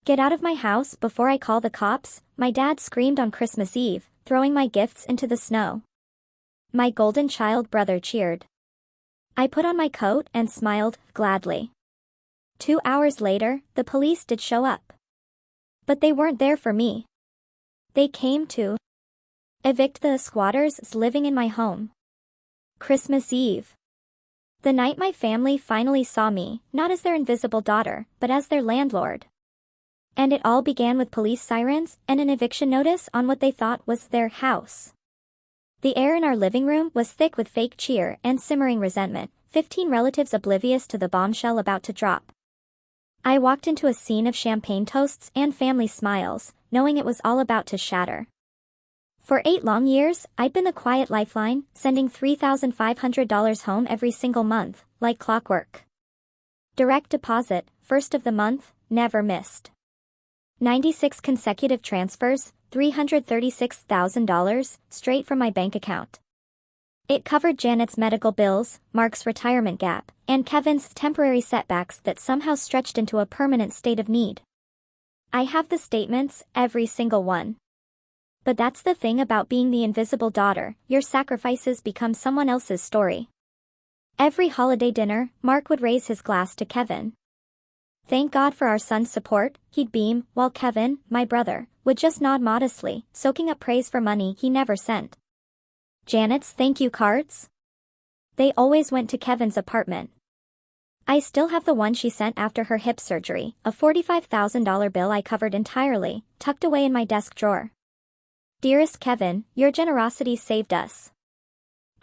Get out of my house before I call the cops, my dad screamed on Christmas Eve, throwing my gifts into the snow. My golden child brother cheered. I put on my coat and smiled, gladly. 2 hours later, the police did show up. But they weren't there for me. They came to evict the squatters living in my home. Christmas Eve. The night my family finally saw me, not as their invisible daughter, but as their landlord. And it all began with police sirens and an eviction notice on what they thought was their house. The air in our living room was thick with fake cheer and simmering resentment, 15 relatives oblivious to the bombshell about to drop. I walked into a scene of champagne toasts and family smiles, knowing it was all about to shatter. For 8 long years, I'd been the quiet lifeline, sending $3,500 home every single month, like clockwork. Direct deposit, first of the month, never missed. 96 consecutive transfers, $336,000, straight from my bank account. It covered Janet's medical bills, Mark's retirement gap, and Kevin's temporary setbacks that somehow stretched into a permanent state of need. I have the statements, every single one. But that's the thing about being the invisible daughter, your sacrifices become someone else's story. Every holiday dinner, Mark would raise his glass to Kevin. Thank God for our son's support, he'd beam, while Kevin, my brother, would just nod modestly, soaking up praise for money he never sent. Janet's thank you cards? They always went to Kevin's apartment. I still have the one she sent after her hip surgery, a $45,000 bill I covered entirely, tucked away in my desk drawer. Dearest Kevin, your generosity saved us.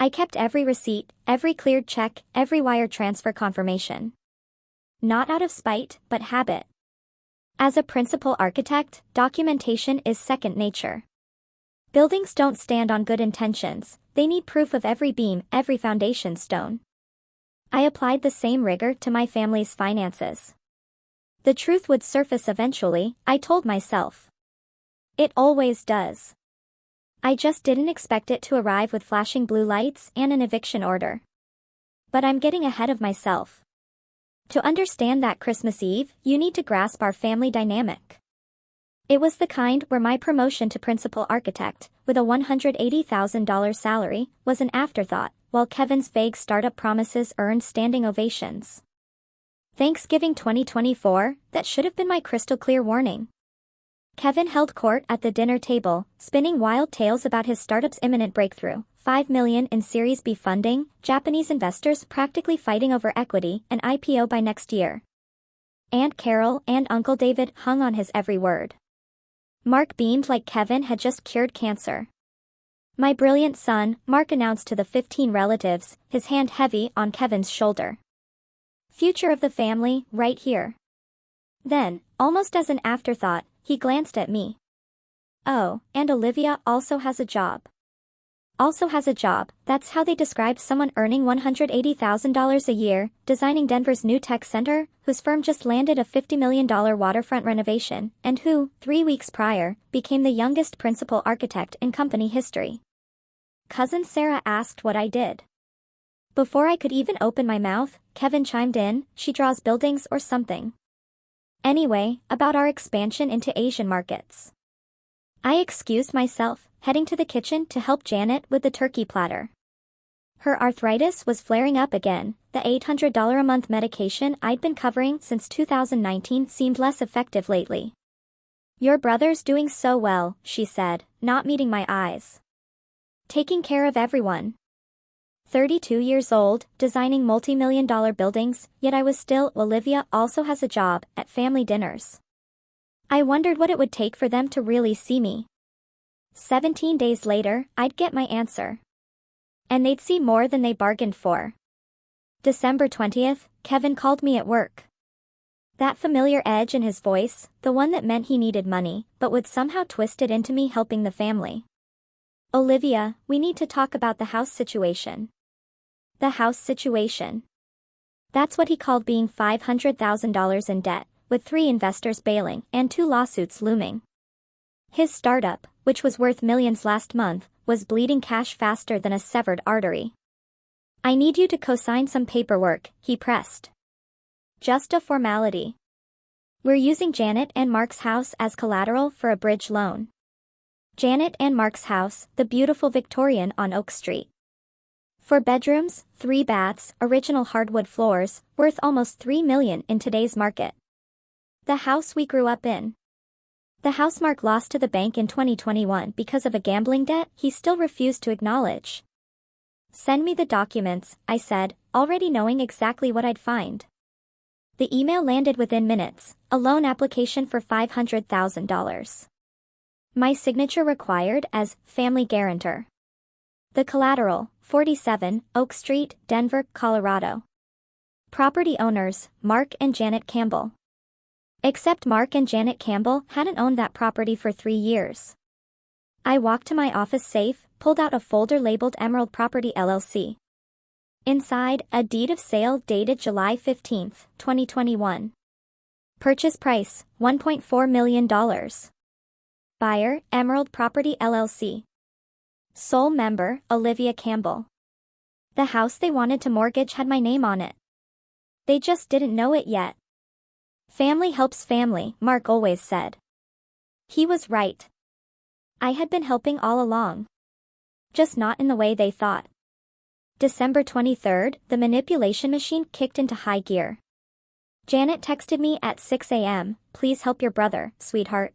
I kept every receipt, every cleared check, every wire transfer confirmation. Not out of spite, but habit. As a principal architect, documentation is second nature. Buildings don't stand on good intentions, they need proof of every beam, every foundation stone. I applied the same rigor to my family's finances. The truth would surface eventually, I told myself. It always does. I just didn't expect it to arrive with flashing blue lights and an eviction order. But I'm getting ahead of myself. To understand that Christmas Eve, you need to grasp our family dynamic. It was the kind where my promotion to principal architect, with a $180,000 salary, was an afterthought, while Kevin's vague startup promises earned standing ovations. Thanksgiving 2024, that should have been my crystal clear warning. Kevin held court at the dinner table, spinning wild tales about his startup's imminent breakthrough, $5 million in Series B funding, Japanese investors practically fighting over equity, and IPO by next year. Aunt Carol and Uncle David hung on his every word. Mark beamed like Kevin had just cured cancer. My brilliant son, Mark announced to the 15 relatives, his hand heavy on Kevin's shoulder. Future of the family, right here. Then, almost as an afterthought, he glanced at me. Oh, and Olivia also has a job. Also has a job, that's how they describe someone earning $180,000 a year, designing Denver's new tech center, whose firm just landed a $50 million waterfront renovation, and who, 3 weeks prior, became the youngest principal architect in company history. Cousin Sarah asked what I did. Before I could even open my mouth, Kevin chimed in, she draws buildings or something. Anyway, about our expansion into Asian markets. I excused myself, heading to the kitchen to help Janet with the turkey platter. Her arthritis was flaring up again, the $800 a month medication I'd been covering since 2019 seemed less effective lately. Your brother's doing so well, she said, not meeting my eyes. Taking care of everyone. 32 years old, designing multi-million-dollar buildings, yet I was still, Olivia also has a job, at family dinners. I wondered what it would take for them to really see me. 17 days later, I'd get my answer. And they'd see more than they bargained for. December 20th, Kevin called me at work. That familiar edge in his voice, the one that meant he needed money, but would somehow twist it into me helping the family. Olivia, we need to talk about the house situation. The house situation. That's what he called being $500,000 in debt, with 3 investors bailing and 2 lawsuits looming. His startup, which was worth millions last month, was bleeding cash faster than a severed artery. I need you to co-sign some paperwork, he pressed. Just a formality. We're using Janet and Mark's house as collateral for a bridge loan. Janet and Mark's house, the beautiful Victorian on Oak Street. 4 bedrooms, 3 baths, original hardwood floors, worth almost $3 million in today's market. The house we grew up in. The house Mark lost to the bank in 2021 because of a gambling debt he still refused to acknowledge. Send me the documents, I said, already knowing exactly what I'd find. The email landed within minutes, a loan application for $500,000. My signature required as family guarantor. The collateral, 47 Oak Street, Denver, Colorado. Property owners, Mark and Janet Campbell. Except Mark and Janet Campbell hadn't owned that property for 3 years. I walked to my office safe, pulled out a folder labeled Emerald Property LLC. Inside, a deed of sale dated July 15, 2021. Purchase price, $1.4 million. Buyer, Emerald Property LLC. Sole member, Olivia Campbell. The house they wanted to mortgage had my name on it. They just didn't know it yet. Family helps family, Mark always said. He was right. I had been helping all along. Just not in the way they thought. December 23rd, the manipulation machine kicked into high gear. Janet texted me at 6 a.m., please help your brother, sweetheart.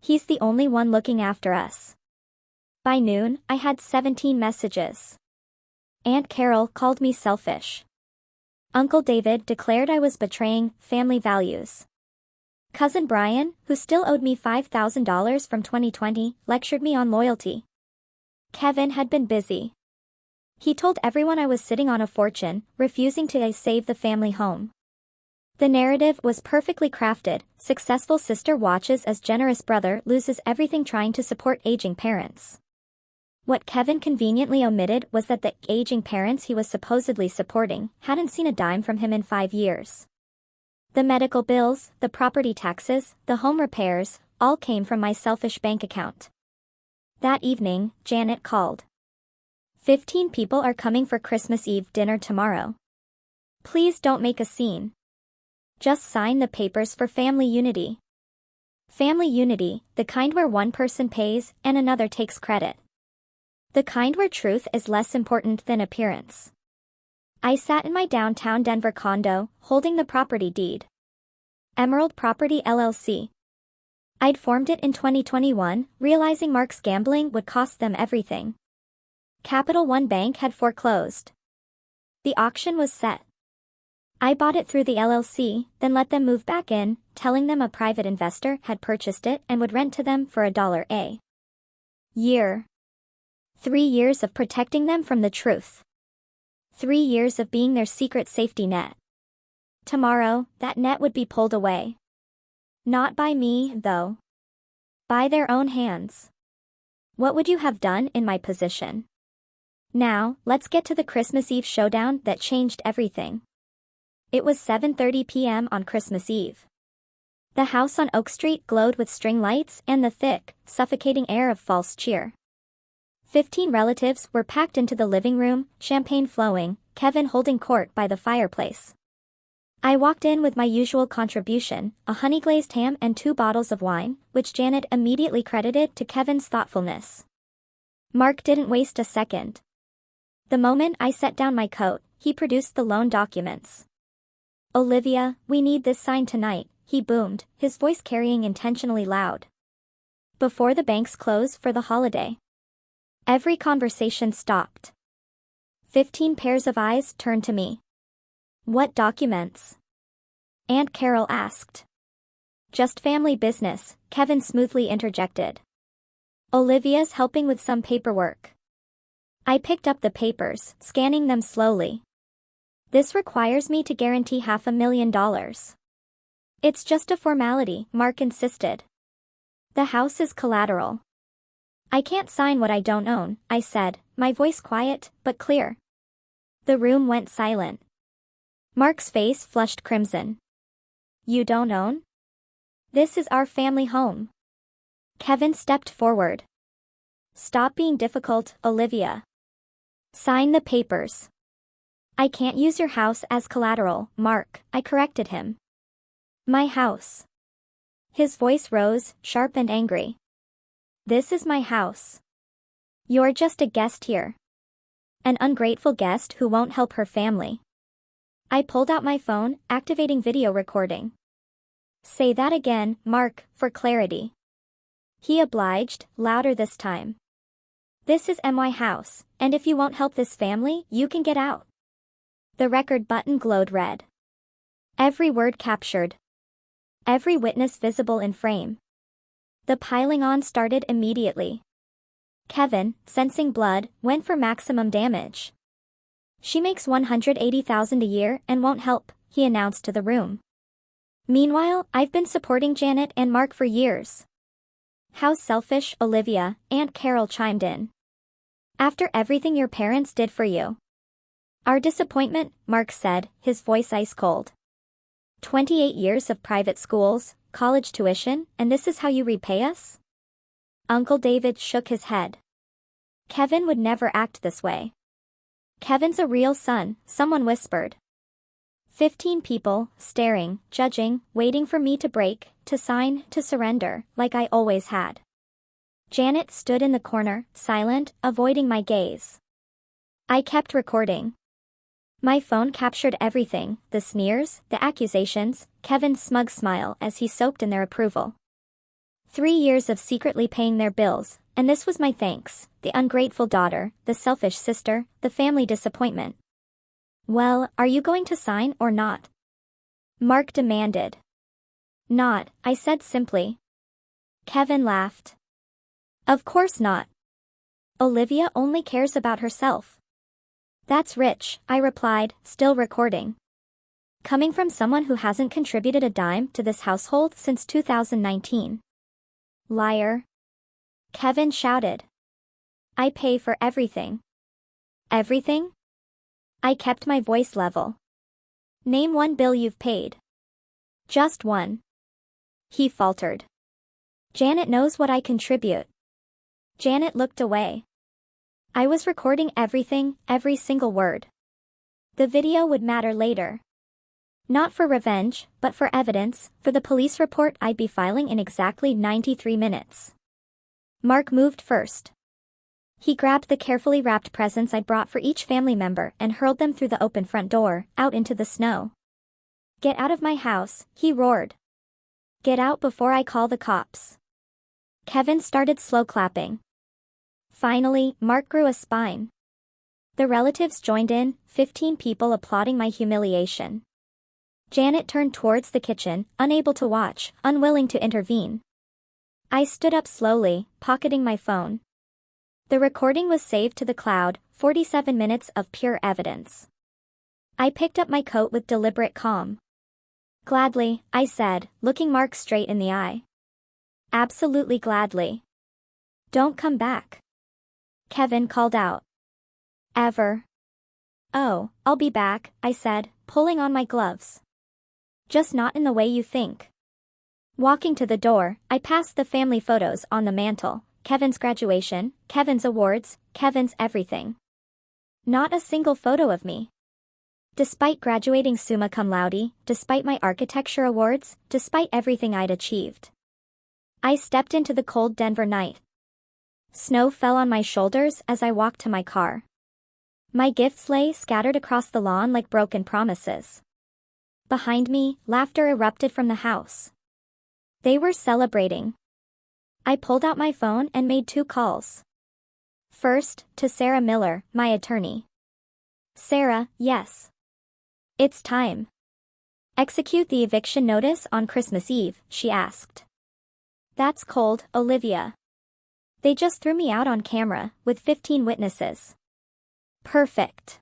He's the only one looking after us. By noon, I had 17 messages. Aunt Carol called me selfish. Uncle David declared I was betraying family values. Cousin Brian, who still owed me $5,000 from 2020, lectured me on loyalty. Kevin had been busy. He told everyone I was sitting on a fortune, refusing to save the family home. The narrative was perfectly crafted. Successful sister watches as generous brother loses everything trying to support aging parents. What Kevin conveniently omitted was that the aging parents he was supposedly supporting hadn't seen a dime from him in 5 years. The medical bills, the property taxes, the home repairs, all came from my selfish bank account. That evening, Janet called. 15 people are coming for Christmas Eve dinner tomorrow. Please don't make a scene. Just sign the papers for family unity. Family unity, the kind where one person pays and another takes credit. The kind where truth is less important than appearance. I sat in my downtown Denver condo, holding the property deed. Emerald Property LLC. I'd formed it in 2021, realizing Mark's gambling would cost them everything. Capital One Bank had foreclosed. The auction was set. I bought it through the LLC, then let them move back in, telling them a private investor had purchased it and would rent to them for $1 a year. 3 years of protecting them from the truth. 3 years of being their secret safety net. Tomorrow, that net would be pulled away. Not by me, though. By their own hands. What would you have done in my position? Now, let's get to the Christmas Eve showdown that changed everything. It was 7:30 p.m. on Christmas Eve. The house on Oak Street glowed with string lights and the thick, suffocating air of false cheer. 15 relatives were packed into the living room, champagne flowing, Kevin holding court by the fireplace. I walked in with my usual contribution, a honey-glazed ham and 2 bottles of wine, which Janet immediately credited to Kevin's thoughtfulness. Mark didn't waste a second. The moment I set down my coat, he produced the loan documents. Olivia, we need this signed tonight, he boomed, his voice carrying intentionally loud. Before the banks close for the holiday. Every conversation stopped. 15 pairs of eyes turned to me. What documents? Aunt Carol asked. Just family business, Kevin smoothly interjected. Olivia's helping with some paperwork. I picked up the papers, scanning them slowly. This requires me to guarantee $500,000. It's just a formality, Mark insisted. The house is collateral. I can't sign what I don't own, I said, my voice quiet, but clear. The room went silent. Mark's face flushed crimson. You don't own? This is our family home. Kevin stepped forward. Stop being difficult, Olivia. Sign the papers. I can't use your house as collateral, Mark, I corrected him. My house. His voice rose, sharp and angry. This is my house. You're just a guest here. An ungrateful guest who won't help her family. I pulled out my phone, activating video recording. Say that again, Mark, for clarity. He obliged, louder this time. This is my house, and if you won't help this family, you can get out. The record button glowed red. Every word captured. Every witness visible in frame. The piling on started immediately. Kevin, sensing blood, went for maximum damage. She makes $180,000 a year and won't help, he announced to the room. Meanwhile, I've been supporting Janet and Mark for years. How selfish, Olivia, Aunt Carol chimed in. After everything your parents did for you. Our disappointment, Mark said, his voice ice cold. 28 years of private schools, college tuition, and this is how you repay us? Uncle David shook his head. Kevin would never act this way. Kevin's a real son, someone whispered. 15 people, staring, judging, waiting for me to break, to sign, to surrender, like I always had. Janet stood in the corner, silent, avoiding my gaze. I kept recording. My phone captured everything, the sneers, the accusations, Kevin's smug smile as he soaked in their approval. 3 years of secretly paying their bills, and this was my thanks, the ungrateful daughter, the selfish sister, the family disappointment. Well, are you going to sign or not? Mark demanded. Not, I said simply. Kevin laughed. Of course not. Olivia only cares about herself. That's rich, I replied, still recording. Coming from someone who hasn't contributed a dime to this household since 2019. Liar. Kevin shouted. I pay for everything. Everything? I kept my voice level. Name one bill you've paid. Just one. He faltered. Janet knows what I contribute. Janet looked away. I was recording everything, every single word. The video would matter later. Not for revenge, but for evidence, for the police report I'd be filing in exactly 93 minutes. Mark moved first. He grabbed the carefully wrapped presents I brought for each family member and hurled them through the open front door, out into the snow. Get out of my house, he roared. Get out before I call the cops. Kevin started slow clapping. Finally, Mark grew a spine. The relatives joined in, 15 people applauding my humiliation. Janet turned towards the kitchen, unable to watch, unwilling to intervene. I stood up slowly, pocketing my phone. The recording was saved to the cloud, 47 minutes of pure evidence. I picked up my coat with deliberate calm. Gladly, I said, looking Mark straight in the eye. Absolutely gladly. Don't come back. Kevin called out. Ever. Oh, I'll be back, I said, pulling on my gloves. Just not in the way you think. Walking to the door, I passed the family photos on the mantle, Kevin's graduation, Kevin's awards, Kevin's everything. Not a single photo of me. Despite graduating summa cum laude, despite my architecture awards, despite everything I'd achieved. I stepped into the cold Denver night. Snow fell on my shoulders as I walked to my car. My gifts lay scattered across the lawn like broken promises. Behind me, laughter erupted from the house. They were celebrating. I pulled out my phone and made 2 calls. First, to Sarah Miller, my attorney. Sarah, yes. It's time. Execute the eviction notice on Christmas Eve, she asked. That's cold, Olivia. They just threw me out on camera, with 15 witnesses. Perfect.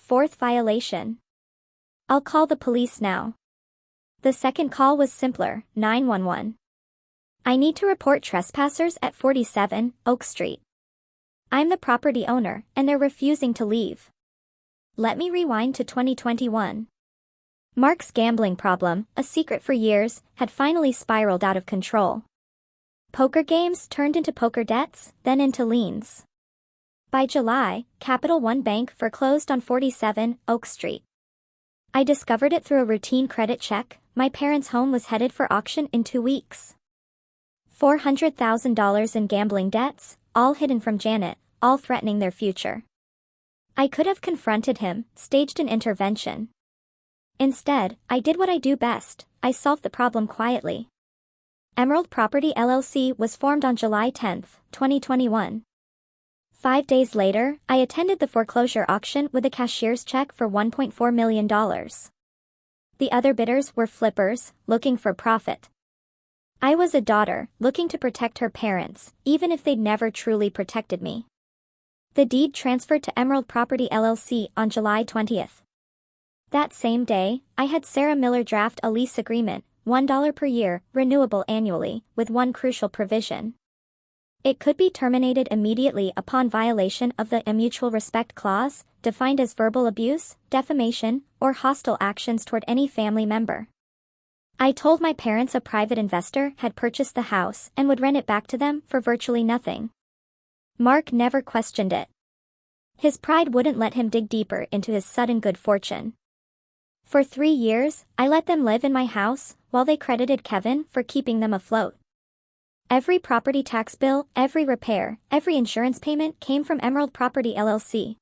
4th violation. I'll call the police now. The second call was simpler, 911. I need to report trespassers at 47 Oak Street. I'm the property owner, and they're refusing to leave. Let me rewind to 2021. Mark's gambling problem, a secret for years, had finally spiraled out of control. Poker games turned into poker debts, then into liens. By July, Capital One Bank foreclosed on 47 Oak Street. I discovered it through a routine credit check. My parents' home was headed for auction in 2 weeks. $400,000 in gambling debts, all hidden from Janet, all threatening their future. I could have confronted him, staged an intervention. Instead, I did what I do best, I solved the problem quietly. Emerald Property LLC was formed on July 10, 2021. 5 days later, I attended the foreclosure auction with a cashier's check for $1.4 million. The other bidders were flippers, looking for profit. I was a daughter, looking to protect her parents, even if they'd never truly protected me. The deed transferred to Emerald Property LLC on July 20th. That same day, I had Sarah Miller draft a lease agreement, $1 per year, renewable annually, with one crucial provision. It could be terminated immediately upon violation of the mutual respect clause, defined as verbal abuse, defamation, or hostile actions toward any family member. I told my parents a private investor had purchased the house and would rent it back to them for virtually nothing. Mark never questioned it. His pride wouldn't let him dig deeper into his sudden good fortune. For 3 years, I let them live in my house, while they credited Kevin for keeping them afloat. Every property tax bill, every repair, every insurance payment came from Emerald Property LLC.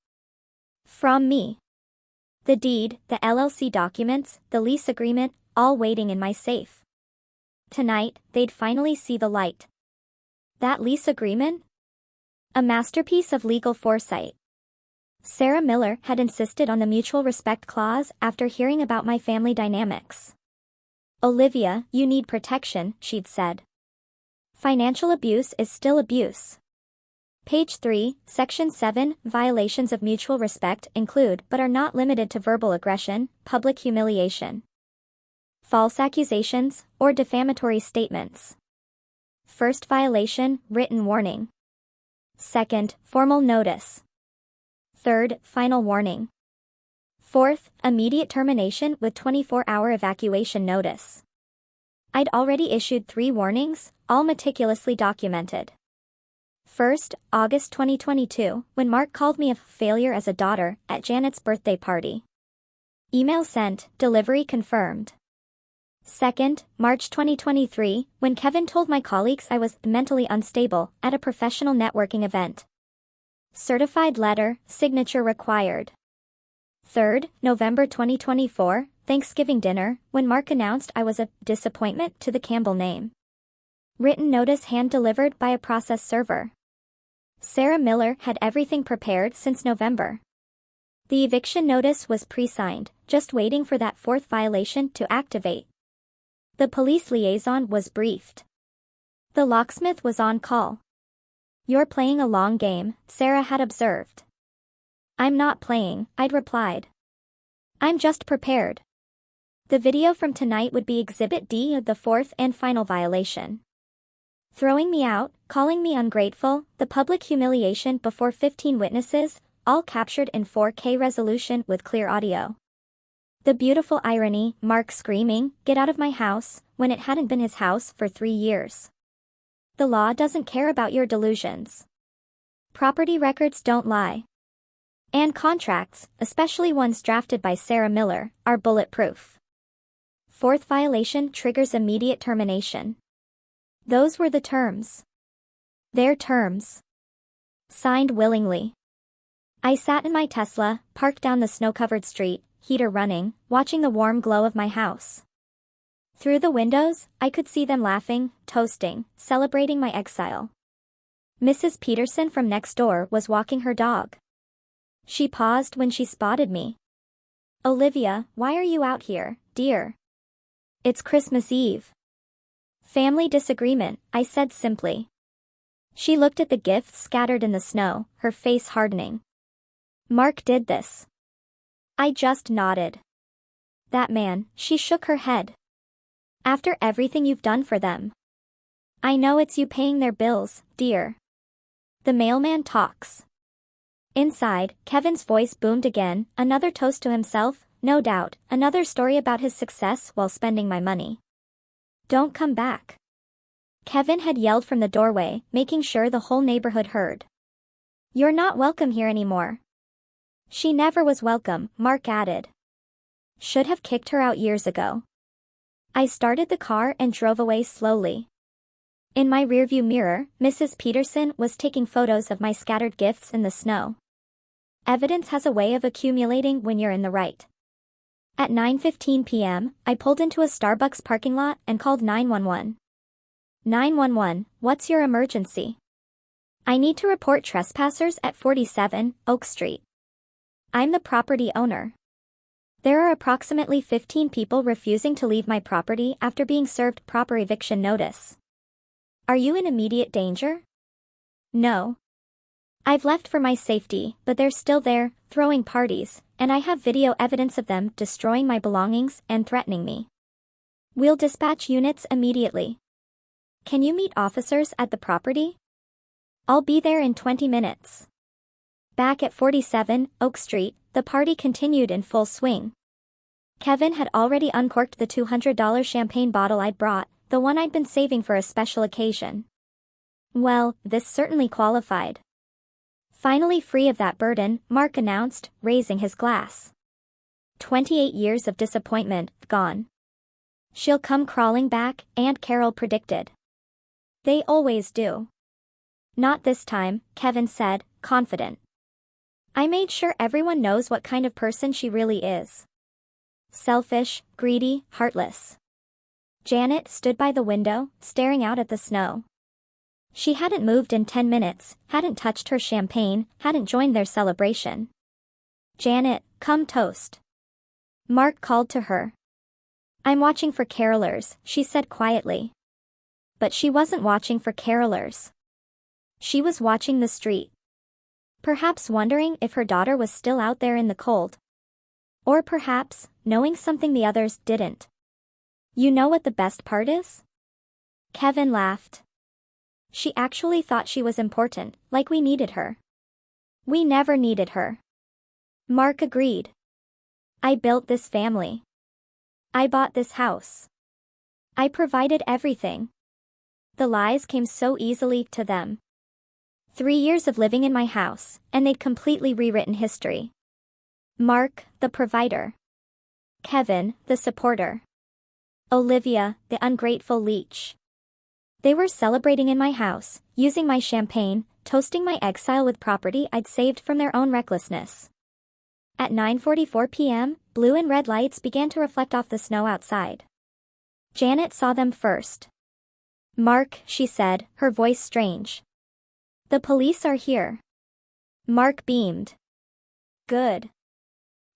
From me. The deed, the LLC documents, the lease agreement, all waiting in my safe. Tonight, they'd finally see the light. That lease agreement? A masterpiece of legal foresight. Sarah Miller had insisted on the mutual respect clause after hearing about my family dynamics. "Olivia, you need protection," she'd said. "Financial abuse is still abuse." Page 3, Section 7, violations of mutual respect include but are not limited to verbal aggression, public humiliation, false accusations, or defamatory statements. First violation, written warning. Second, formal notice. Third, final warning. Fourth, immediate termination with 24-hour evacuation notice. I'd already issued 3 warnings, all meticulously documented. First, August 2022, when Mark called me a failure as a daughter at Janet's birthday party. Email sent, delivery confirmed. Second, March 2023, when Kevin told my colleagues I was mentally unstable at a professional networking event. Certified letter, signature required. Third, November 2024, Thanksgiving dinner, when Mark announced I was a disappointment to the Campbell name. Written notice hand-delivered by a process server. Sarah Miller had everything prepared since November. The eviction notice was pre-signed, just waiting for that 4th violation to activate. The police liaison was briefed. The locksmith was on call. "You're playing a long game," Sarah had observed. "I'm not playing," I'd replied. "I'm just prepared." The video from tonight would be Exhibit D of the 4th and final violation. Throwing me out, calling me ungrateful, the public humiliation before 15 witnesses, all captured in 4K resolution with clear audio. The beautiful irony, Mark screaming, "Get out of my house," when it hadn't been his house for 3 years. The law doesn't care about your delusions. Property records don't lie. And contracts, especially ones drafted by Sarah Miller, are bulletproof. 4th violation triggers immediate termination. Those were the terms. Their terms. Signed willingly. I sat in my Tesla, parked down the snow-covered street, heater running, watching the warm glow of my house. Through the windows, I could see them laughing, toasting, celebrating my exile. Mrs. Peterson from next door was walking her dog. She paused when she spotted me. "Olivia, why are you out here, dear?" "It's Christmas Eve." "Family disagreement," I said simply. She looked at the gifts scattered in the snow, her face hardening. "Mark did this." I just nodded. "That man," she shook her head. "After everything you've done for them." "I know it's you paying their bills, dear." The mailman talks. Inside, Kevin's voice boomed again, another toast to himself, no doubt, another story about his success while spending my money. "Don't come back." Kevin had yelled from the doorway, making sure the whole neighborhood heard. "You're not welcome here anymore." "She never was welcome," Mark added. Should have kicked her out years ago. I started the car and drove away slowly. In my rearview mirror, Mrs. Peterson was taking photos of my scattered gifts in the snow. Evidence has a way of accumulating when you're in the right. At 9:15 p.m., I pulled into a Starbucks parking lot and called 911. 911, what's your emergency? I need to report trespassers at 47 Oak Street. I'm the property owner. There are approximately 15 people refusing to leave my property after being served proper eviction notice. Are you in immediate danger? No. I've left for my safety, but they're still there, throwing parties, and I have video evidence of them destroying my belongings and threatening me. We'll dispatch units immediately. Can you meet officers at the property? I'll be there in 20 minutes. Back at 47 Oak Street, the party continued in full swing. Kevin had already uncorked the $200 champagne bottle I'd brought, the one I'd been saving for a special occasion. Well, this certainly qualified. Finally free of that burden, Mark announced, raising his glass. 28 years of disappointment, gone. She'll come crawling back, Aunt Carol predicted. They always do. Not this time, Kevin said, confident. I made sure everyone knows what kind of person she really is. Selfish, greedy, heartless. Janet stood by the window, staring out at the snow. She hadn't moved in 10 minutes, hadn't touched her champagne, hadn't joined their celebration. Janet, come toast. Mark called to her. I'm watching for carolers, she said quietly. But she wasn't watching for carolers. She was watching the street. Perhaps wondering if her daughter was still out there in the cold. Or perhaps, knowing something the others didn't. You know what the best part is? Kevin laughed. She actually thought she was important, like we needed her. We never needed her. Mark agreed. I built this family. I bought this house. I provided everything. The lies came so easily to them. 3 years of living in my house, and they'd completely rewritten history. Mark, the provider. Kevin, the supporter. Olivia, the ungrateful leech. They were celebrating in my house, using my champagne, toasting my exile with property I'd saved from their own recklessness. At 9:44 p.m., blue and red lights began to reflect off the snow outside. Janet saw them first. Mark, she said, her voice strange. The police are here. Mark beamed. Good.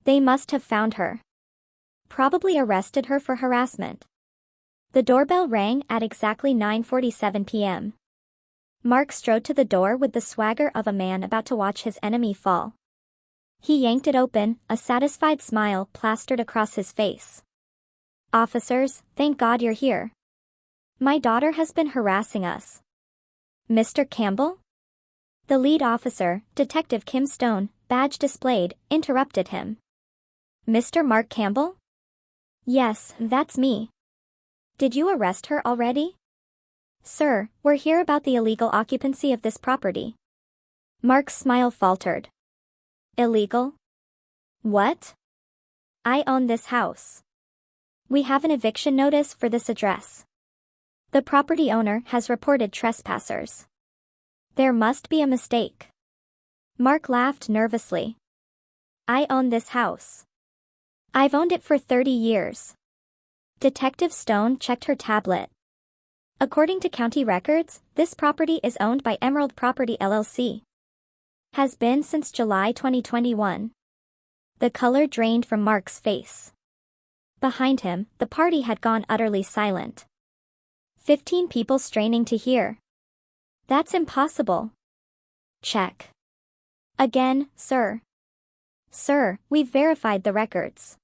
They must have found her. Probably arrested her for harassment. The doorbell rang at exactly 9:47 p.m. Mark strode to the door with the swagger of a man about to watch his enemy fall. He yanked it open, a satisfied smile plastered across his face. Officers, thank God you're here. My daughter has been harassing us. Mr. Campbell? The lead officer, Detective Kim Stone, badge displayed, interrupted him. Mr. Mark Campbell? Yes, that's me. Did you arrest her already? Sir, we're here about the illegal occupancy of this property. Mark's smile faltered. Illegal? What? I own this house. We have an eviction notice for this address. The property owner has reported trespassers. There must be a mistake. Mark laughed nervously. I own this house. I've owned it for 30 years. Detective Stone checked her tablet. According to county records, this property is owned by Emerald Property LLC. Has been since July 2021. The color drained from Mark's face. Behind him, the party had gone utterly silent. 15 people straining to hear. That's impossible. Check. Again, sir. Sir, we've verified the records.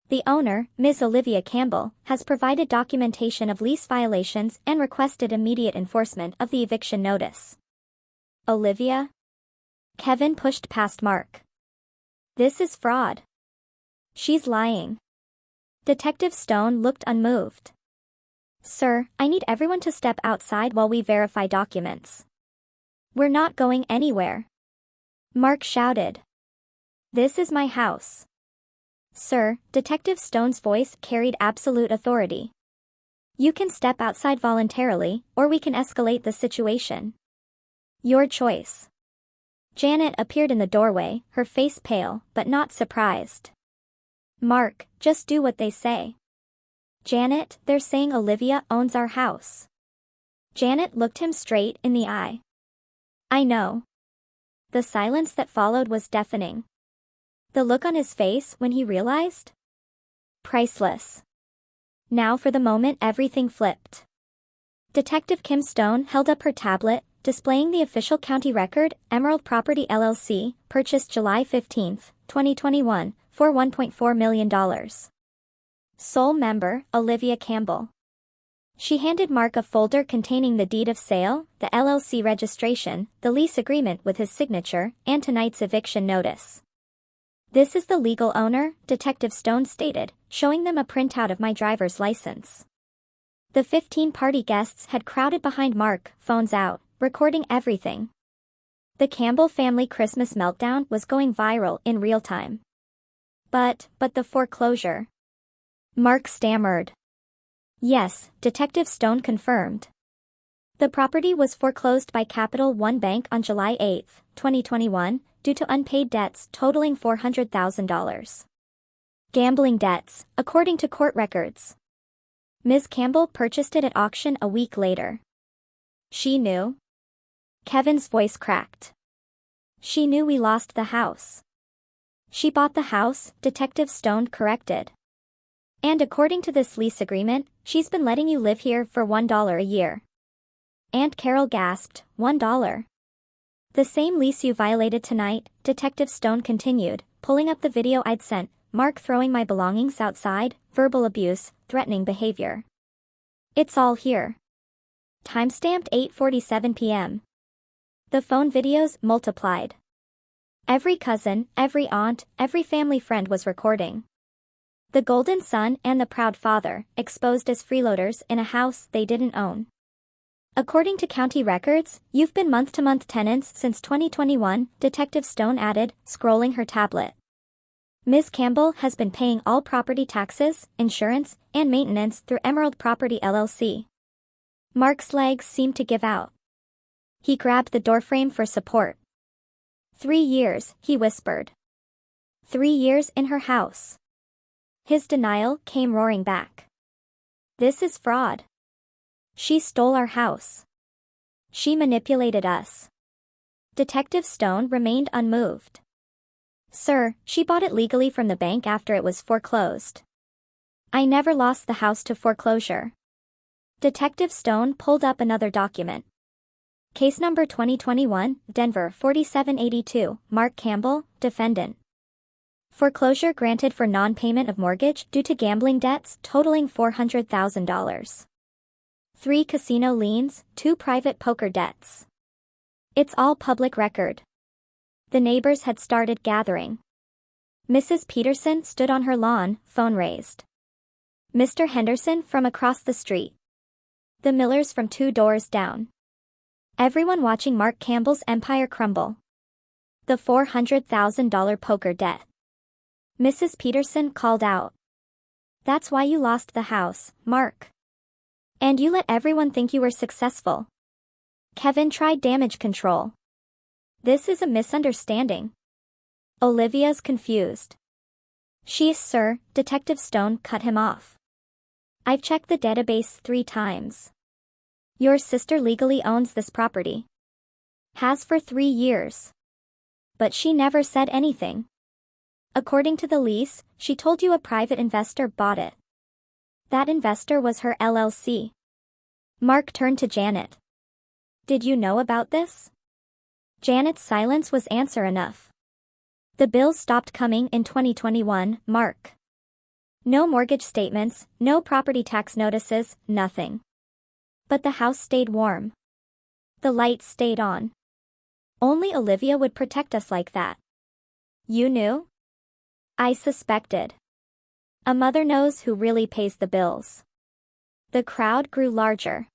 The owner, Ms. Olivia Campbell, has provided documentation of lease violations and requested immediate enforcement of the eviction notice. Olivia? Kevin pushed past Mark. This is fraud. She's lying. Detective Stone looked unmoved. Sir, I need everyone to step outside while we verify documents. We're not going anywhere. Mark shouted. This is my house. Sir, Detective Stone's voice carried absolute authority. You can step outside voluntarily, or we can escalate the situation. Your choice. Janet appeared in the doorway, her face pale, but not surprised. Mark, just do what they say. Janet, they're saying Olivia owns our house. Janet looked him straight in the eye. I know. The silence that followed was deafening. The look on his face when he realized? Priceless. Now for the moment everything flipped. Detective Kim Stone held up her tablet, displaying the official county record, Emerald Property LLC, purchased July 15, 2021, for $1.4 million. Sole member, Olivia Campbell. She handed Mark a folder containing the deed of sale, the LLC registration, the lease agreement with his signature, and tonight's eviction notice. This is the legal owner, Detective Stone stated, showing them a printout of my driver's license. The 15 party guests had crowded behind Mark, phones out, recording everything. The Campbell family Christmas meltdown was going viral in real time. But the foreclosure. Mark stammered. Yes, Detective Stone confirmed. The property was foreclosed by Capital One Bank on July 8, 2021, due to unpaid debts totaling $400,000. Gambling debts, according to court records. Ms. Campbell purchased it at auction a week later. She knew. Kevin's voice cracked. She knew we lost the house. She bought the house, Detective Stone corrected. And according to this lease agreement, she's been letting you live here for $1 a year. Aunt Carol gasped, $1. The same lease you violated tonight, Detective Stone continued, pulling up the video I'd sent, Mark throwing my belongings outside, verbal abuse, threatening behavior. It's all here. Timestamped 8:47 p.m. The phone videos multiplied. Every cousin, every aunt, every family friend was recording. The golden son and the proud father, exposed as freeloaders in a house they didn't own. According to county records, you've been month-to-month tenants since 2021, Detective Stone added, scrolling her tablet. Ms. Campbell has been paying all property taxes, insurance, and maintenance through Emerald Property LLC. Mark's legs seemed to give out. He grabbed the doorframe for support. 3 years, he whispered. 3 years in her house. His denial came roaring back. This is fraud. She stole our house. She manipulated us. Detective Stone remained unmoved. Sir, she bought it legally from the bank after it was foreclosed. I never lost the house to foreclosure. Detective Stone pulled up another document. Case number 2021, Denver 4782, Mark Campbell, defendant. Foreclosure granted for non-payment of mortgage due to gambling debts totaling $400,000. 3 casino liens, 2 private poker debts. It's all public record. The neighbors had started gathering. Mrs. Peterson stood on her lawn, phone raised. Mr. Henderson from across the street. The Millers from 2 doors down. Everyone watching Mark Campbell's empire crumble. The $400,000 poker debt. Mrs. Peterson called out. That's why you lost the house, Mark. And you let everyone think you were successful. Kevin tried damage control. This is a misunderstanding. Olivia's confused. Sir, Detective Stone cut him off. I've checked the database 3 times. Your sister legally owns this property. Has for 3 years. But she never said anything. According to the lease, she told you a private investor bought it. That investor was her LLC. Mark turned to Janet. Did you know about this? Janet's silence was answer enough. The bills stopped coming in 2021, Mark. No mortgage statements, no property tax notices, nothing. But the house stayed warm. The lights stayed on. Only Olivia would protect us like that. You knew? I suspected. A mother knows who really pays the bills. The crowd grew larger.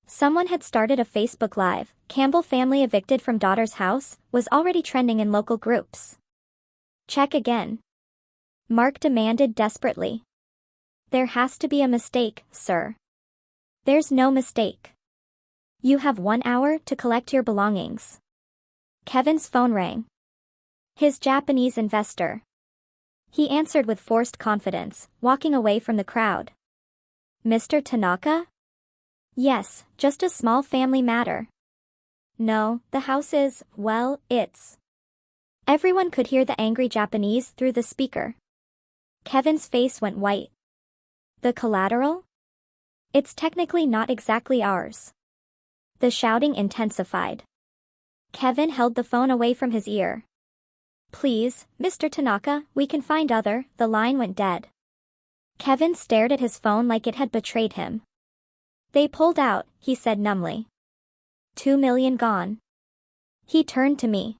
Someone had started a Facebook Live, Campbell family evicted from daughter's house, was already trending in local groups. Check again. Mark demanded desperately. There has to be a mistake, sir. There's no mistake. You have 1 hour to collect your belongings. Kevin's phone rang. His Japanese investor. He answered with forced confidence, walking away from the crowd. Mr. Tanaka? Yes, just a small family matter. No, the house is, well, it's. Everyone could hear the angry Japanese through the speaker. Kevin's face went white. The collateral? It's technically not exactly ours. The shouting intensified. Kevin held the phone away from his ear. Please, Mr. Tanaka, we can find other. The line went dead. Kevin stared at his phone like it had betrayed him. They pulled out, he said numbly. 2 million gone. He turned to me.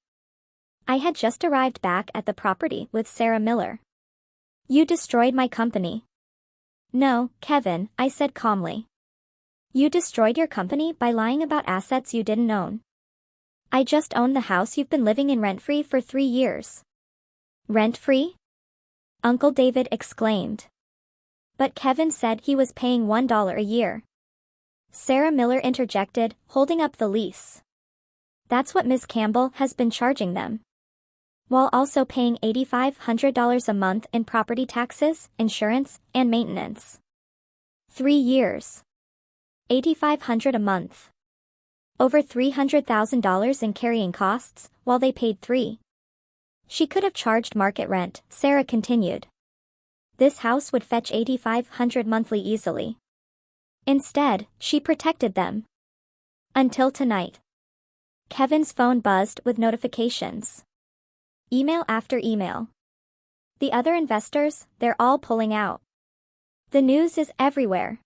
I had just arrived back at the property with Sarah Miller. You destroyed my company. No, Kevin, I said calmly. You destroyed your company by lying about assets you didn't own. I just owned the house you've been living in rent-free for 3 years. Rent-free? Uncle David exclaimed. But Kevin said he was paying $1 a year. Sarah Miller interjected, holding up the lease. That's what Ms. Campbell has been charging them. While also paying $8,500 a month in property taxes, insurance, and maintenance. 3 years. $8,500 a month. Over $300,000 in carrying costs, while they paid $3. She could have charged market rent, Sarah continued. This house would fetch $8,500 monthly easily. Instead, she protected them. Until tonight. Kevin's phone buzzed with notifications. Email after email. The other investors, they're all pulling out. The news is everywhere.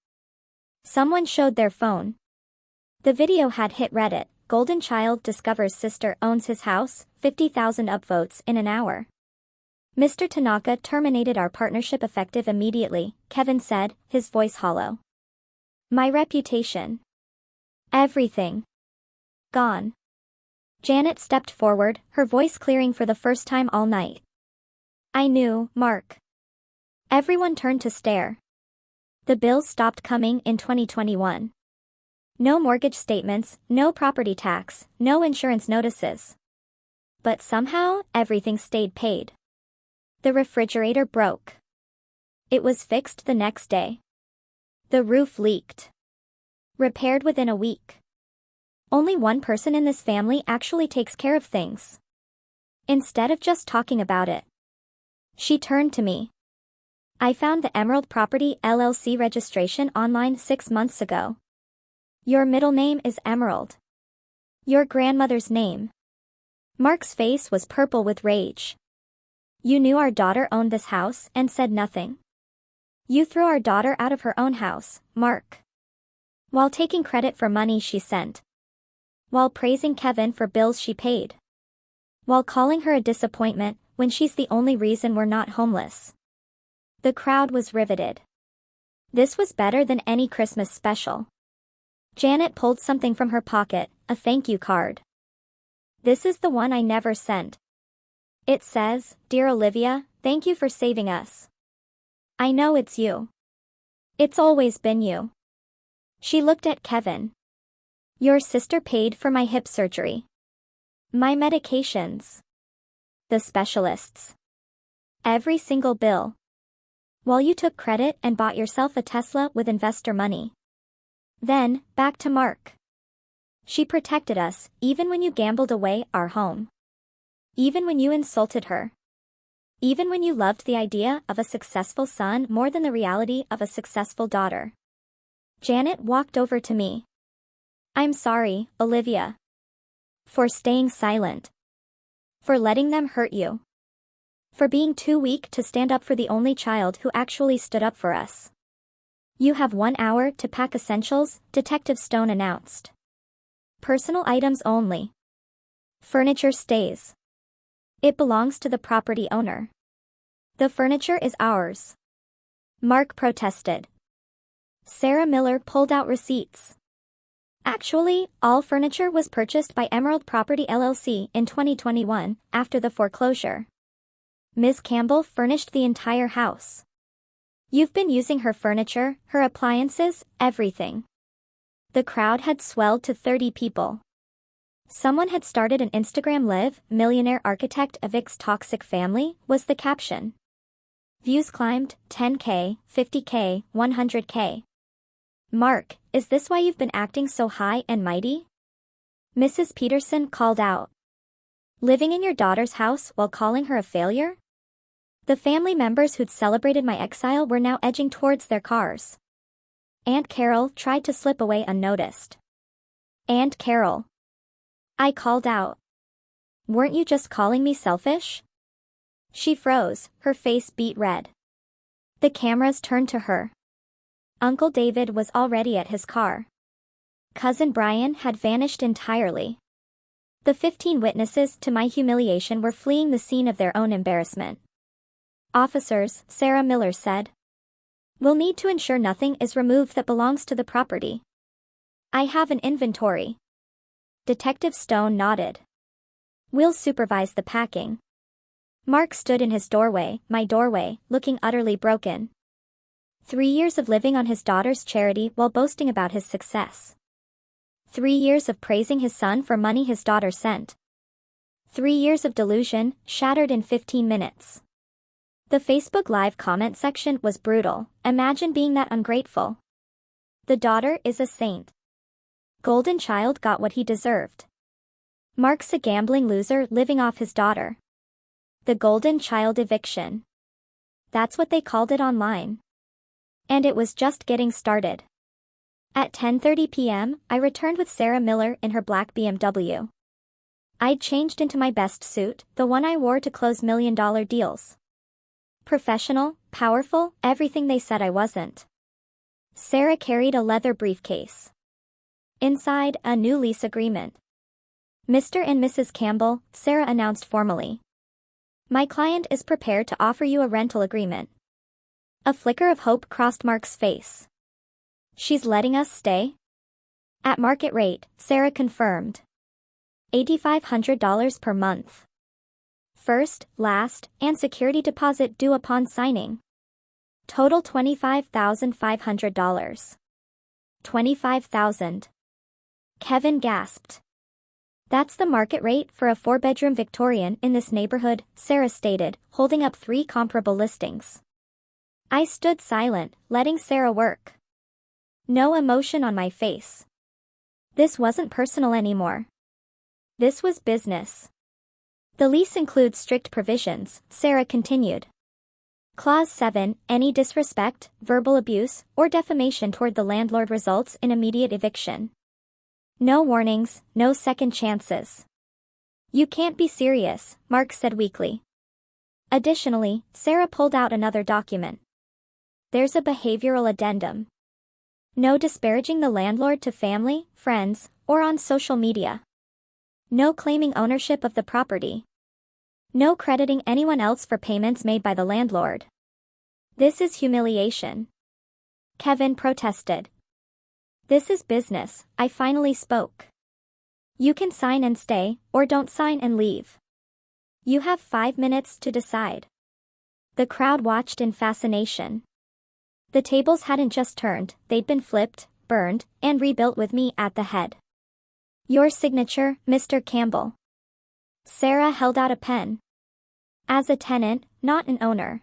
Someone showed their phone. The video had hit Reddit. Golden child discovers sister owns his house, 50,000 upvotes in an hour. Mr. Tanaka terminated our partnership effective immediately, Kevin said, his voice hollow. My reputation. Everything. Gone. Janet stepped forward, her voice clearing for the first time all night. I knew, Mark. Everyone turned to stare. The bills stopped coming in 2021. No mortgage statements, no property tax, no insurance notices. But somehow, everything stayed paid. The refrigerator broke. It was fixed the next day. The roof leaked. Repaired within a week. Only one person in this family actually takes care of things. Instead of just talking about it. She turned to me. I found the Emerald Property LLC registration online 6 months ago. Your middle name is Emerald. Your grandmother's name. Mark's face was purple with rage. You knew our daughter owned this house and said nothing. You threw our daughter out of her own house, Mark. While taking credit for money she sent. While praising Kevin for bills she paid. While calling her a disappointment when she's the only reason we're not homeless. The crowd was riveted. This was better than any Christmas special. Janet pulled something from her pocket, a thank you card. This is the one I never sent. It says, Dear Olivia, thank you for saving us. I know it's you. It's always been you. She looked at Kevin. Your sister paid for my hip surgery. My medications. The specialists. Every single bill. While you took credit and bought yourself a Tesla with investor money. Then, back to Mark. She protected us, even when you gambled away our home. Even when you insulted her. Even when you loved the idea of a successful son more than the reality of a successful daughter. Janet walked over to me. I'm sorry, Olivia. For staying silent. For letting them hurt you. For being too weak to stand up for the only child who actually stood up for us. You have 1 hour to pack essentials, Detective Stone announced. Personal items only. Furniture stays. It belongs to the property owner. The furniture is ours. Mark protested. Sarah Miller pulled out receipts. Actually, all furniture was purchased by Emerald Property LLC in 2021, after the foreclosure. Ms. Campbell furnished the entire house. You've been using her furniture, her appliances, everything. The crowd had swelled to 30 people. Someone had started an Instagram live, millionaire architect evicts toxic family, was the caption. Views climbed, 10K, 50K, 100K. Mark, is this why you've been acting so high and mighty? Mrs. Peterson called out. Living in your daughter's house while calling her a failure? The family members who'd celebrated my exile were now edging towards their cars. Aunt Carol tried to slip away unnoticed. Aunt Carol. I called out. Weren't you just calling me selfish? She froze, her face beet red. The cameras turned to her. Uncle David was already at his car. Cousin Brian had vanished entirely. The 15 witnesses to my humiliation were fleeing the scene of their own embarrassment. Officers, Sarah Miller said. We'll need to ensure nothing is removed that belongs to the property. I have an inventory. Detective Stone nodded. We'll supervise the packing. Mark stood in his doorway, my doorway, looking utterly broken. 3 years of living on his daughter's charity while boasting about his success. 3 years of praising his son for money his daughter sent. 3 years of delusion, shattered in 15 minutes. The Facebook Live comment section was brutal. Imagine being that ungrateful. The daughter is a saint. Golden child got what he deserved. Mark's a gambling loser living off his daughter. The golden child eviction. That's what they called it online. And it was just getting started. At 10:30 p.m., I returned with Sarah Miller in her black BMW. I'd changed into my best suit, the one I wore to close million-dollar deals. Professional, powerful, everything they said I wasn't. Sarah carried a leather briefcase. Inside, a new lease agreement. Mr. and Mrs. Campbell, Sarah announced formally. My client is prepared to offer you a rental agreement. A flicker of hope crossed Mark's face. She's letting us stay? At market rate, Sarah confirmed. $8,500 per month. First, last, and security deposit due upon signing. Total $25,500. $25,000. Kevin gasped. That's the market rate for a 4-bedroom Victorian in this neighborhood, Sarah stated, holding up 3 comparable listings. I stood silent, letting Sarah work. No emotion on my face. This wasn't personal anymore. This was business. The lease includes strict provisions, Sarah continued. Clause 7, any disrespect, verbal abuse, or defamation toward the landlord results in immediate eviction. No warnings, no second chances. You can't be serious, Mark said weakly. Additionally, Sarah pulled out another document. There's a behavioral addendum. No disparaging the landlord to family, friends, or on social media. No claiming ownership of the property. No crediting anyone else for payments made by the landlord. This is humiliation. Kevin protested. This is business, I finally spoke. You can sign and stay, or don't sign and leave. You have 5 minutes to decide. The crowd watched in fascination. The tables hadn't just turned, they'd been flipped, burned, and rebuilt with me at the head. Your signature, Mr. Campbell. Sarah held out a pen. As a tenant, not an owner.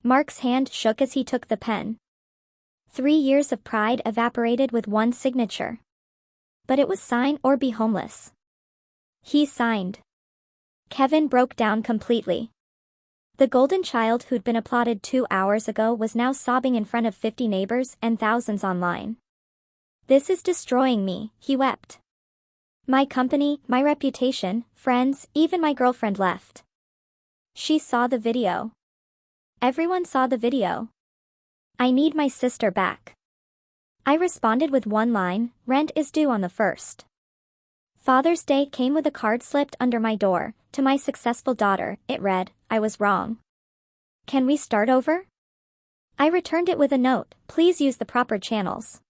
Mark's hand shook as he took the pen. 3 years of pride evaporated with one signature. But it was sign or be homeless. He signed. Kevin broke down completely. The golden child who'd been applauded 2 hours ago was now sobbing in front of 50 neighbors and thousands online. This is destroying me, he wept. My company, my reputation, friends, even my girlfriend left. She saw the video. Everyone saw the video. I need my sister back. I responded with one line, rent is due on the 1st. Father's Day came with a card slipped under my door. To my successful daughter, it read, I was wrong. Can we start over? I returned it with a note, please use the proper channels.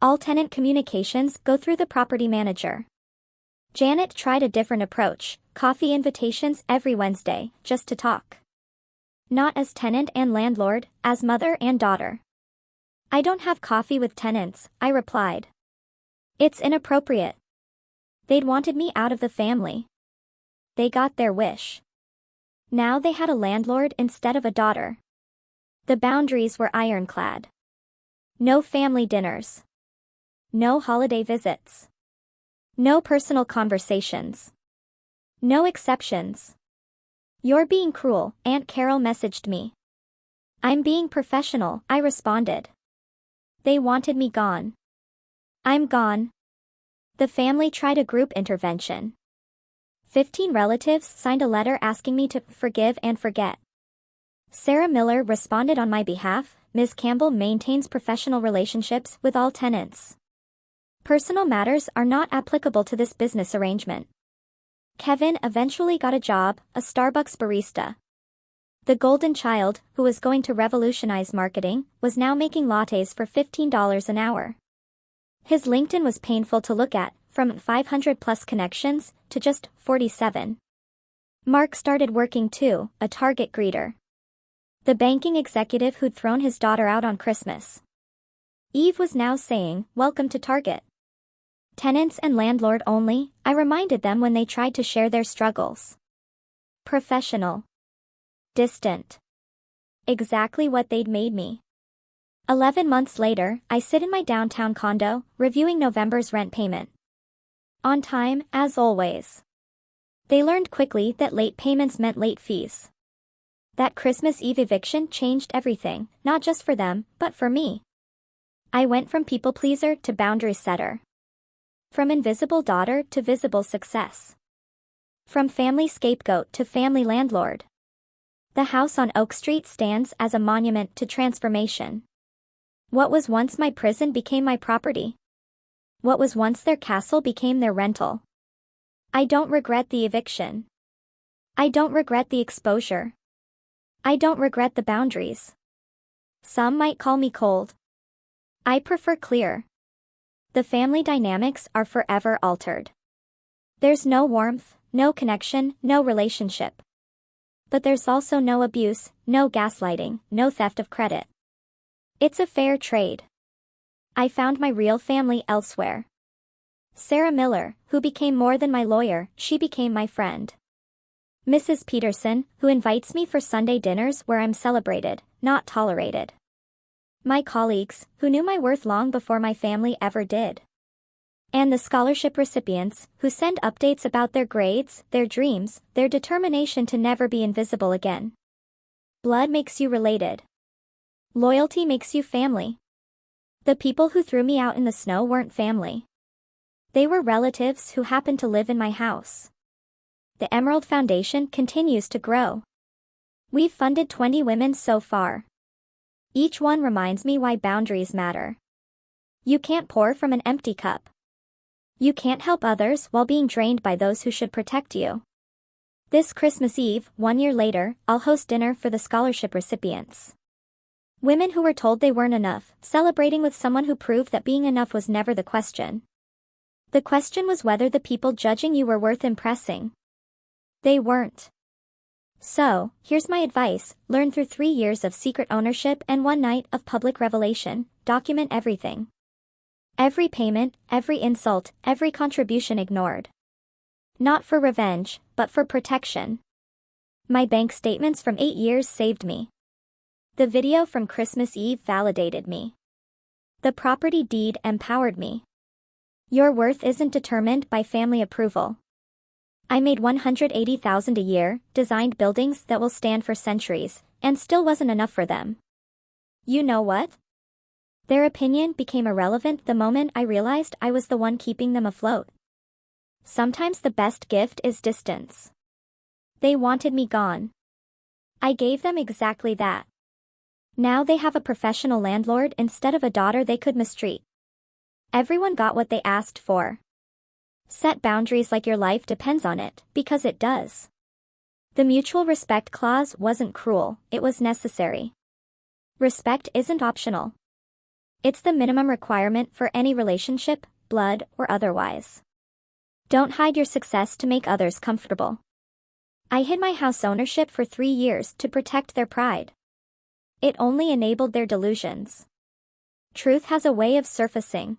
All tenant communications go through the property manager. Janet tried a different approach, Coffee invitations every Wednesday, just to talk. Not as tenant and landlord, as mother and daughter. I don't have coffee with tenants, I replied. It's inappropriate. They'd wanted me out of the family. They got their wish. Now they had a landlord instead of a daughter. The boundaries were ironclad. No family dinners. No holiday visits. No personal conversations. No exceptions. You're being cruel, Aunt Carol messaged me. I'm being professional, I responded. They wanted me gone. I'm gone. The family tried a group intervention. 15 relatives signed a letter asking me to forgive and forget. Sarah Miller responded on my behalf. Ms. Campbell maintains professional relationships with all tenants. Personal matters are not applicable to this business arrangement. Kevin eventually got a job, a Starbucks barista. The golden child, who was going to revolutionize marketing, was now making lattes for $15 an hour. His LinkedIn was painful to look at, from 500 plus connections to just 47. Mark started working too, a Target greeter. The banking executive who'd thrown his daughter out on Christmas. Eve was now saying, "Welcome to Target." Tenants and landlord only, I reminded them when they tried to share their struggles. Professional. Distant. Exactly what they'd made me. 11 months later, I sit in my downtown condo, reviewing November's rent payment. On time, as always. They learned quickly that late payments meant late fees. That Christmas Eve eviction changed everything, not just for them, but for me. I went from people pleaser to boundary setter. From invisible daughter to visible success. From family scapegoat to family landlord. The house on Oak Street stands as a monument to transformation. What was once my prison became my property. What was once their castle became their rental. I don't regret the eviction. I don't regret the exposure. I don't regret the boundaries. Some might call me cold. I prefer clear. The family dynamics are forever altered. There's no warmth, no connection, no relationship. But there's also no abuse, no gaslighting, no theft of credit. It's a fair trade. I found my real family elsewhere. Sarah Miller, who became more than my lawyer, she became my friend. Mrs. Peterson, who invites me for Sunday dinners where I'm celebrated, not tolerated. My colleagues, who knew my worth long before my family ever did. And the scholarship recipients, who send updates about their grades, their dreams, their determination to never be invisible again. Blood makes you related. Loyalty makes you family. The people who threw me out in the snow weren't family. They were relatives who happened to live in my house. The Emerald Foundation continues to grow. We've funded 20 women so far. Each one reminds me why boundaries matter. You can't pour from an empty cup. You can't help others while being drained by those who should protect you. This Christmas Eve, 1 year later, I'll host dinner for the scholarship recipients. Women who were told they weren't enough, celebrating with someone who proved that being enough was never the question. The question was whether the people judging you were worth impressing. They weren't. So, here's my advice: learn through 3 years of secret ownership and 1 night of public revelation. Document everything. Every payment, every insult, every contribution ignored. Not for revenge, but for protection. My bank statements from 8 years saved me. The video from Christmas Eve validated me. The property deed empowered me. Your worth isn't determined by family approval. I made $180,000 a year, designed buildings that will stand for centuries, and still wasn't enough for them. You know what? Their opinion became irrelevant the moment I realized I was the one keeping them afloat. Sometimes the best gift is distance. They wanted me gone. I gave them exactly that. Now they have a professional landlord instead of a daughter they could mistreat. Everyone got what they asked for. Set boundaries like your life depends on it, because it does. The mutual respect clause wasn't cruel, it was necessary. Respect isn't optional. It's the minimum requirement for any relationship, blood or otherwise. Don't hide your success to make others comfortable. I hid my house ownership for 3 years to protect their pride. It only enabled their delusions. Truth has a way of surfacing.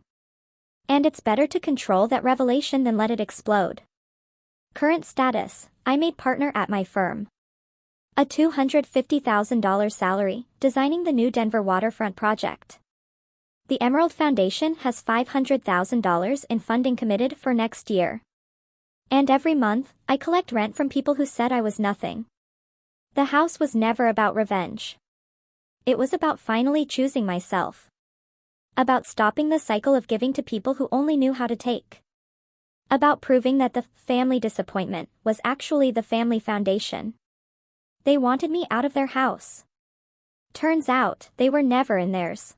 And it's better to control that revelation than let it explode. Current status: I made partner at my firm. A $250,000 salary, designing the new Denver waterfront project. The Emerald Foundation has $500,000 in funding committed for next year. And every month, I collect rent from people who said I was nothing. The house was never about revenge. It was about finally choosing myself. About stopping the cycle of giving to people who only knew how to take. About proving that the family disappointment was actually the family foundation. They wanted me out of their house. Turns out, they were never in theirs.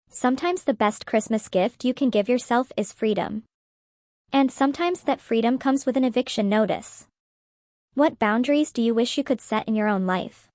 Sometimes the best Christmas gift you can give yourself is freedom. And sometimes that freedom comes with an eviction notice. What boundaries do you wish you could set in your own life?